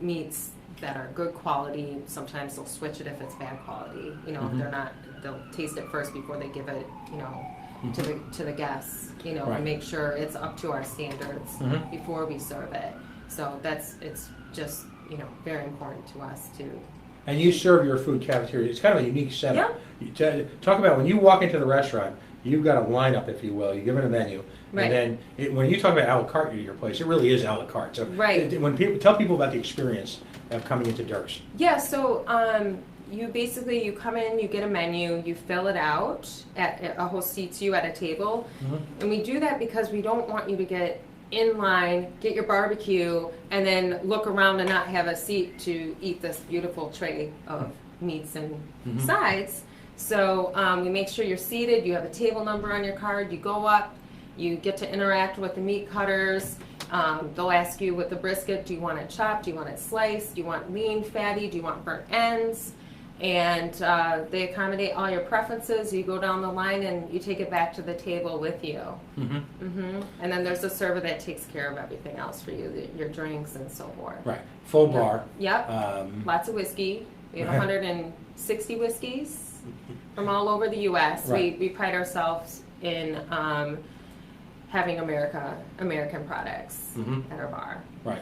meats that are good quality. Sometimes they'll switch it if it's bad quality. If they're not, they'll taste it first before they give it, to the guests, Right. and make sure it's up to our standards before we serve it. So it's just, very important to us to. And you serve your food cafeteria. It's kind of a unique setup. Yeah. Talk about when you walk into the restaurant, you've got a lineup, if you will. You give it a menu. Right. And then when you talk about a la carte at your place, it really is a la carte. So Right. when tell people about the experience of coming into Dirk's. Yeah, so you come in, you get a menu, you fill it out, a host seats you at a table, and we do that because we don't want you to get in line, get your barbecue, and then look around and not have a seat to eat this beautiful tray of meats and sides. So we make sure you're seated, you have a table number on your card, you go up, you get to interact with the meat cutters. They'll ask you with the brisket, do you want it chopped, do you want it sliced, do you want lean, fatty, do you want burnt ends? And they accommodate all your preferences. You go down the line and you take it back to the table with you. And then there's a server that takes care of everything else for you, your drinks and so forth. Right. Full bar. Yep. Lots of whiskey. We have 160 whiskeys from all over the U.S. Right. We pride ourselves in having American products at our bar. Right.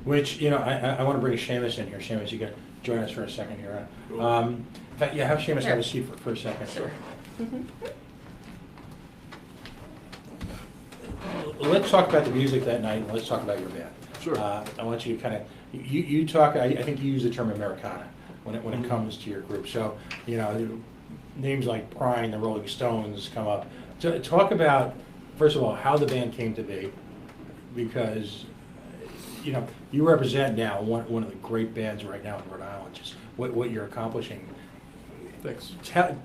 Which, you know, I want to bring Seamus in here. Seamus, you can join us for a second here. In fact, yeah, have Seamus have a seat for a second. Sure. Let's talk about the music that night, and let's talk about your band. Sure. I want you to kind of, you talk, I think you use the term Americana when it comes to your group. So, you know, names like Prine, the Rolling Stones come up. So talk about, first of all, how the band came to be, because, you know, you represent now one of the great bands right now in Rhode Island, just what you're accomplishing. Thanks.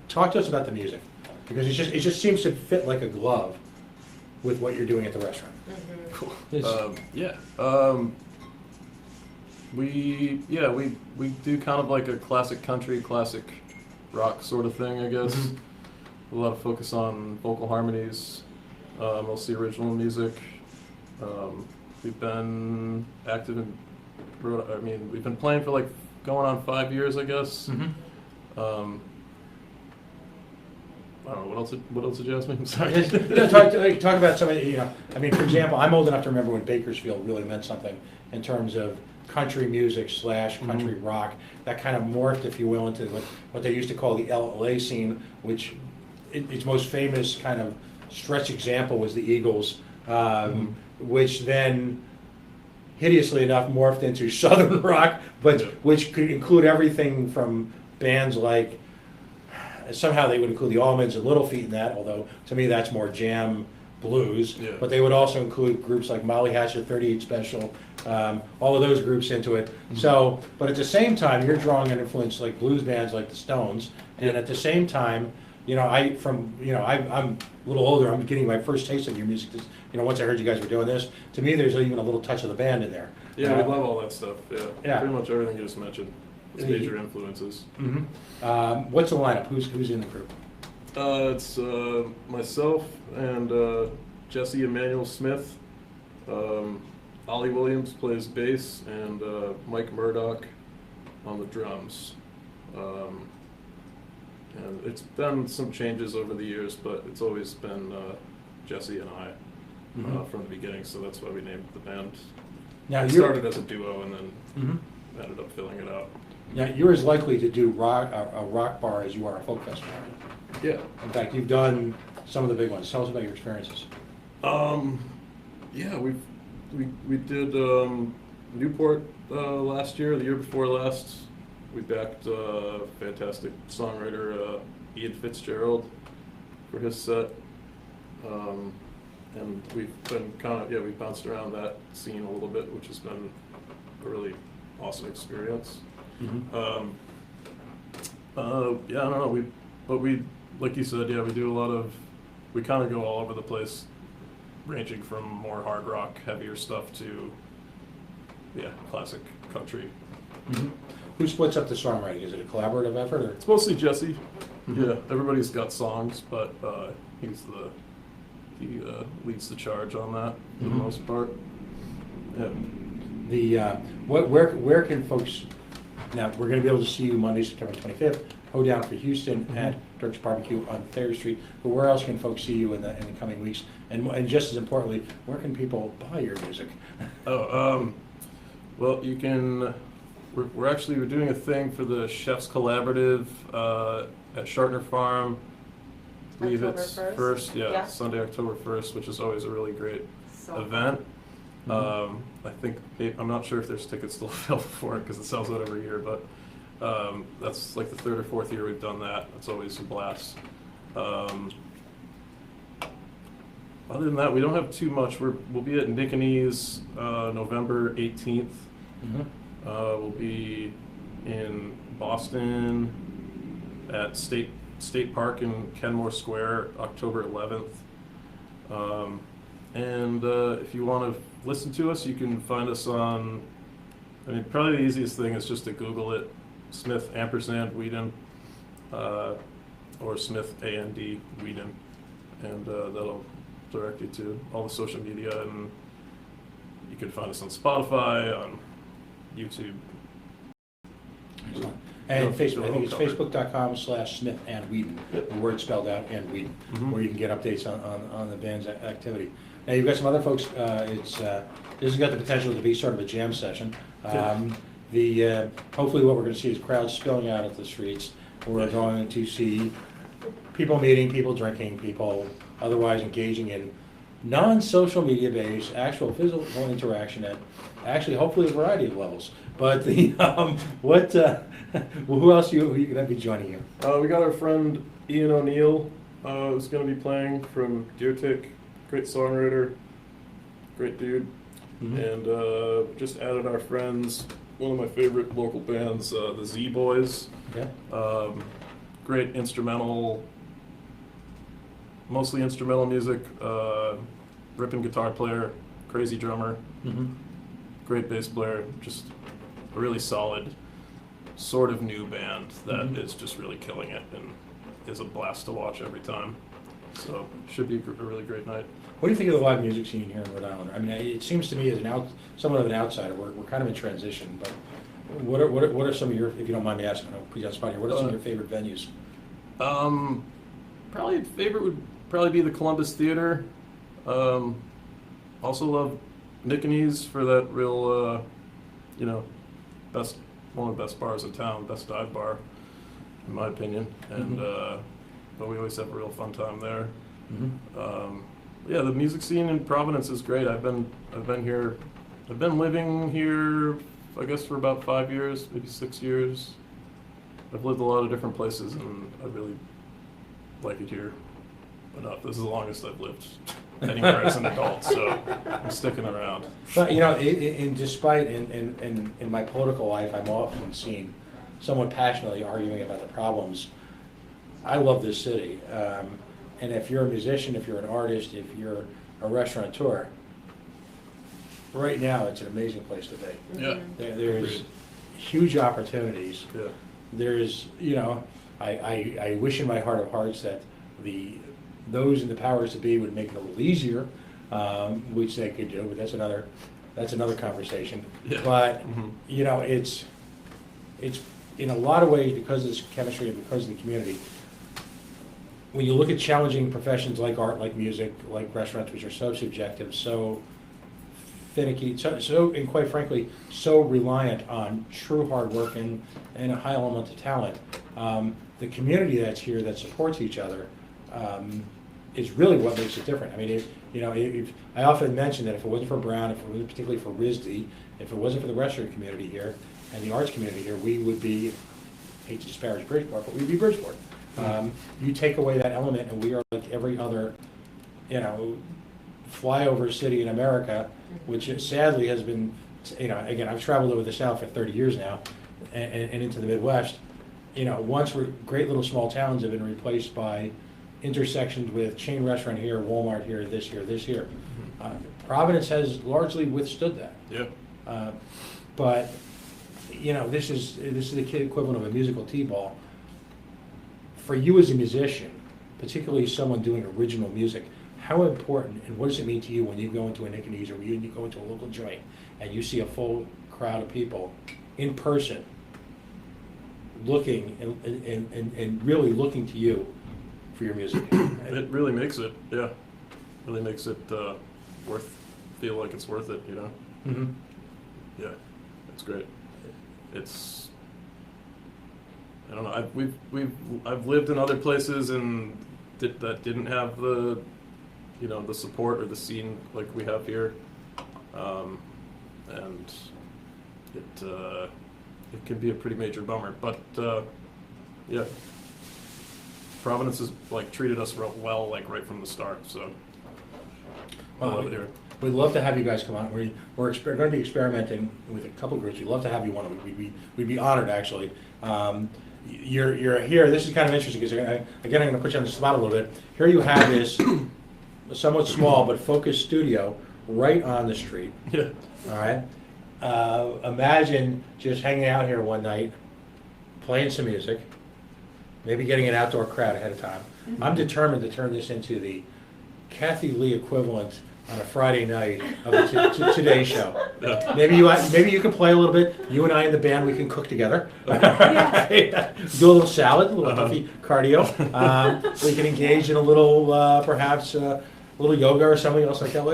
Talk to us about the music, because it just seems to fit like a glove with what you're doing at the restaurant. Cool. It's- We do kind of like a classic country, classic rock sort of thing, I guess. A lot of focus on vocal harmonies, mostly original music. We've been active in, we've been playing for like going on 5 years, I guess. I don't know, what else did you ask me? I'm sorry. Talk about some of the, you know, I mean, for example, I'm old enough to remember when Bakersfield really meant something in terms of country music / country rock. That kind of morphed, if you will, into what they used to call the LA scene, which its most famous kind of stretch example was the Eagles, which then, hideously enough, morphed into Southern rock, but which could include everything from bands like, somehow they would include the Allmans and Little Feat in that, although to me that's more jam blues. Yeah. But they would also include groups like Molly Hatchet, 38 Special, all of those groups into it. So, but at the same time, you're drawing an influence like blues bands like the Stones, and at the same time, you know, I'm a little older. I'm getting my first taste of your music. You know, once I heard you guys were doing this, to me, there's even a little touch of the band in there. Yeah, we love all that stuff. Yeah. Pretty much everything you just mentioned. It's major influences. What's the lineup? Who's in the group? It's myself and Jesse Emmanuel Smith. Ollie Williams plays bass, and Mike Murdoch on the drums. And it's been some changes over the years, but it's always been Jesse and I from the beginning, so that's why we named the band. Now It started as a duo and then ended up filling it out. Now, you're as likely to do a rock bar as you are a folk festival. Yeah. In fact, you've done some of the big ones. Tell us about your experiences. Yeah, we did Newport last year, the year before last. We backed fantastic songwriter Ian Fitzgerald for his set. And we've been we bounced around that scene a little bit, which has been a really awesome experience. I don't know, we like you said, we do a lot of, we kind of go all over the place, ranging from more hard rock, heavier stuff to, classic country. Who splits up the songwriting? Is it a collaborative effort? Or? It's mostly Jesse. Yeah, everybody's got songs, but he leads the charge on that for the most part. Yeah. Where can folks, now we're going to be able to see you Monday, September 25th, Hoedown for Houston at Dirk's Barbecue on Thayer Street, but where else can folks see you in the coming weeks? And just as importantly, where can people buy your music? Well, you can, we're doing a thing for the Chefs Collaborative at Shartner Farm. I believe it's first, Sunday, October 1st, which is always a really great event. I think, I'm not sure if there's tickets still available for it because it sells out every year, but that's like the third or fourth year we've done that. It's always a blast. Other than that, we don't have too much. We'll be at Nick and E's November 18th. We'll be in Boston at State Park in Kenmore Square, October 11th. And if you want to listen to us, you can find us on, probably the easiest thing is just to Google it, Smith ampersand Weeden, or Smith AND Weeden, and that'll direct you to all the social media, and you can find us on Spotify, on YouTube. Excellent. And Facebook, I think it's facebook.com/Smith and Weeden, the word spelled out, and Weeden, where you can get updates on the band's activity. Now, you've got some other folks, this has got the potential to be sort of a jam session. Hopefully what we're going to see is crowds spilling out of the streets. We're going to see people meeting, people drinking, people otherwise engaging in non-social media based, actual physical interaction at actually hopefully a variety of levels. But the who else are you going to be joining you? We got our friend Ian O'Neill, who's going to be playing from Deer Tick. Great songwriter, great dude. And just added our friends, one of my favorite local bands, the Z Boys. Okay. Great instrumental, mostly instrumental music, ripping guitar player, crazy drummer, great bass player, just a really solid, sort of new band that is just really killing it and is a blast to watch every time. So should be a really great night. What do you think of the live music scene here in Rhode Island? I mean, it seems to me as somewhat of an outsider, we're kind of in transition, but what are some of your, if you don't mind me asking, I'll put you on the spot here, what are some of your favorite venues? Probably favorite would probably be the Columbus Theater. Also love Nick and E's for that real, one of the best bars in town, best dive bar, in my opinion. And but we always have a real fun time there. Yeah, the music scene in Providence is great. I've been living here, I guess, for about 5 years, maybe 6 years. I've lived a lot of different places, and I really like it here enough. This is the longest I've lived anywhere as an adult, so I'm sticking around. But despite in my political life, I'm often seen somewhat passionately arguing about the problems. I love this city, and if you're a musician, if you're an artist, if you're a restaurateur, right now it's an amazing place to be. Yeah. There's huge opportunities. Yeah. There's, I wish in my heart of hearts that those in the powers to be would make it a little easier, which they could do, but that's another conversation. Yeah. But it's in a lot of ways, because of this chemistry and because of the community. When you look at challenging professions like art, like music, like restaurants, which are so subjective, so finicky, and quite frankly, so reliant on true hard work and a high element of talent, the community that's here that supports each other is really what makes it different. I mean, I often mention that if it wasn't for Brown, if it wasn't particularly for RISD, if it wasn't for the restaurant community here and the arts community here, we would be, I hate to disparage Bridgeport, but we'd be Bridgeport. You take away that element, and we are like every other, flyover city in America, which sadly has been, again, I've traveled over the South for 30 years now, and into the Midwest. Once great little small towns have been replaced by intersections with chain restaurant here, Walmart here, this here. Providence has largely withstood that. Yeah. But this is the equivalent of a musical T-ball. For you as a musician, particularly someone doing original music, how important and what does it mean to you when you go into a Nick and E's or you go into a local joint and you see a full crowd of people in person looking and really looking to you for your music? It really makes it, really makes it feel like it's worth it, Yeah, it's great. I don't know. I've lived in other places and that didn't have the support or the scene like we have here, and it can be a pretty major bummer. But yeah, Providence has treated us real well right from the start. So I love it here. We'd love to have you guys come on. We're going to be experimenting with a couple groups. We'd love to have you on. We'd be honored actually. You're here. This is kind of interesting because again, I'm going to put you on the spot a little bit. Here you have this somewhat small but focused studio right on the street. Yeah. All right. Imagine just hanging out here one night playing some music, maybe getting an outdoor crowd ahead of time. I'm determined to turn this into the Kathy Lee equivalent on a Friday night of the Today Show. Yeah. Maybe you can play a little bit. You and I in the band, we can cook together. Do a little salad, a little healthy cardio. We can engage in a little, perhaps, a little yoga or something else like that.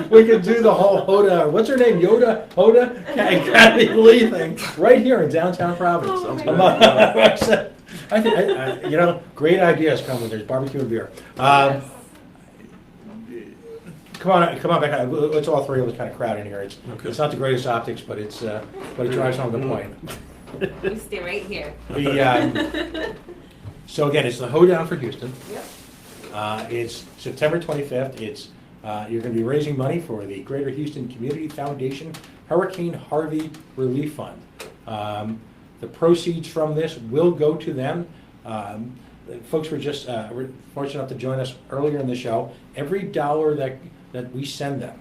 We could do the whole Hoedown. What's her name? Hoda, and Kathy Lee thing right here in downtown Providence. I think, great ideas come when there's barbecue and beer. Come on back. Let's all three of us kind of crowd in here. It's not the greatest optics, but it drives home the point. You stay right here. So again, it's the Hoedown for Houston. Yep. It's September 25th. You're going to be raising money for the Greater Houston Community Foundation Hurricane Harvey Relief Fund. The proceeds from this will go to them. Folks were just were fortunate enough to join us earlier in the show. Every dollar that we send them,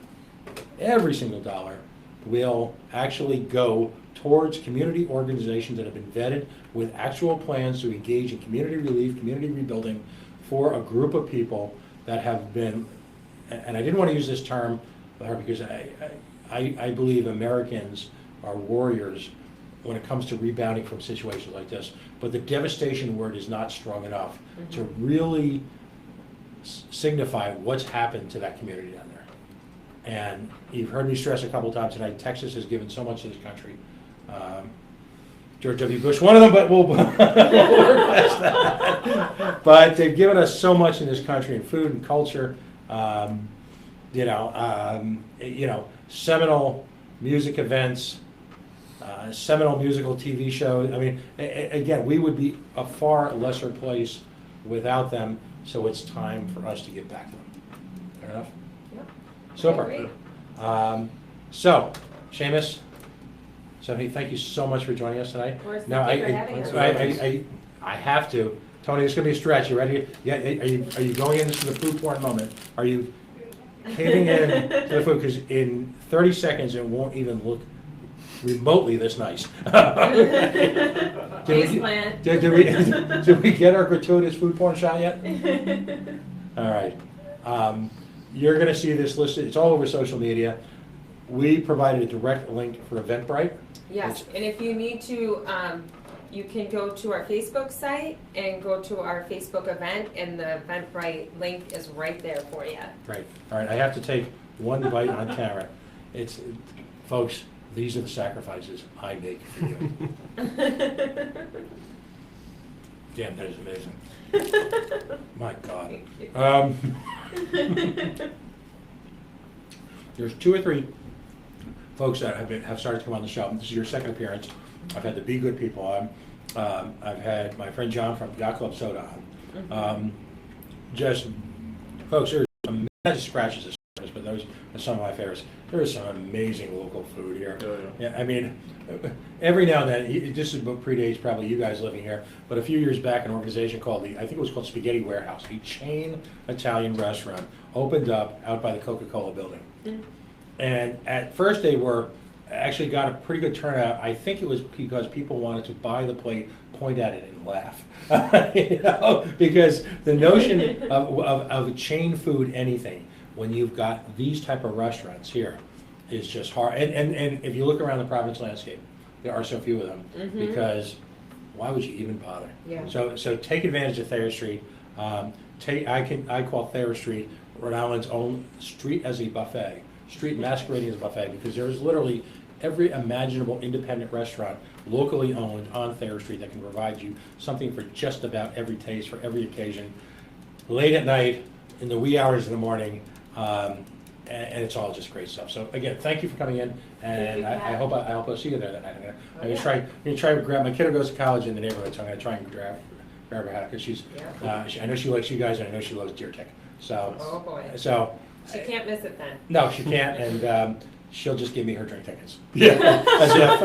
every single dollar, will actually go towards community organizations that have been vetted with actual plans to engage in community relief, community rebuilding for a group of people that have been, and I didn't want to use this term because I believe Americans are warriors when it comes to rebounding from situations like this, but the devastation word is not strong enough to really signify what's happened to that community down there. And you've heard me stress a couple times tonight, Texas has given so much to this country. George W. Bush, one of them, but we'll work past that. But they've given us so much in this country in food and culture, seminal music events, seminal musical TV shows. I mean, again, we would be a far lesser place without them, so it's time for us to get back to them. Fair enough? Yep. Super. So, Seamus, Stephanie, thank you so much for joining us tonight. Of course, Now, thank you for having us. I have to. Tony, it's going to be a stretch. You ready? Yeah. Are you going into the food porn moment? Are you caving in to the food? Because in 30 seconds, it won't even look remotely this nice. Did we get our gratuitous food porn shot yet? All right. You're going to see this listed. It's all over social media. We provided a direct link for Eventbrite. Yes, and if you need to, you can go to our Facebook site and go to our Facebook event, and the Eventbrite link is right there for you. Right. All right. I have to take one bite on camera. Folks, these are the sacrifices I make for you. Damn, that is amazing. My God. There's 2 or 3 folks that have started to come on the show. This is your second appearance. I've had the Be Good people on. I've had my friend John from Yacht Club Soda on. Just, folks, there's that just scratches the surface, but those are some of my favorites. There is some amazing local food here. Oh, yeah. I mean, every now and then, this is what predates probably you guys living here, but a few years back, an organization called I think it was called Spaghetti Warehouse, a chain Italian restaurant, opened up out by the Coca-Cola building. And at first they actually got a pretty good turnout. I think it was because people wanted to buy the plate, point at it, and laugh. Because the notion of chain food anything, when you've got these type of restaurants here, is just hard. And if you look around the Providence landscape, there are so few of them, because why would you even bother? Yeah. So take advantage of Thayer Street. I call Thayer Street Rhode Island's own street as a buffet. Street masquerading as a buffet, because there's literally every imaginable independent restaurant locally owned on Thayer Street that can provide you something for just about every taste, for every occasion, late at night, in the wee hours of the morning, and it's all just great stuff. So again, thank you for coming in, and I hope I'll see you there that night. I'm gonna try to grab my kiddo goes to college in the neighborhood, so I'm gonna try and grab her hat, because she's I know she likes you guys, and I know she loves deer tick. So Oh boy. So She can't miss it then. no, she can't, and she'll just give me her drink tickets. Yeah, as if.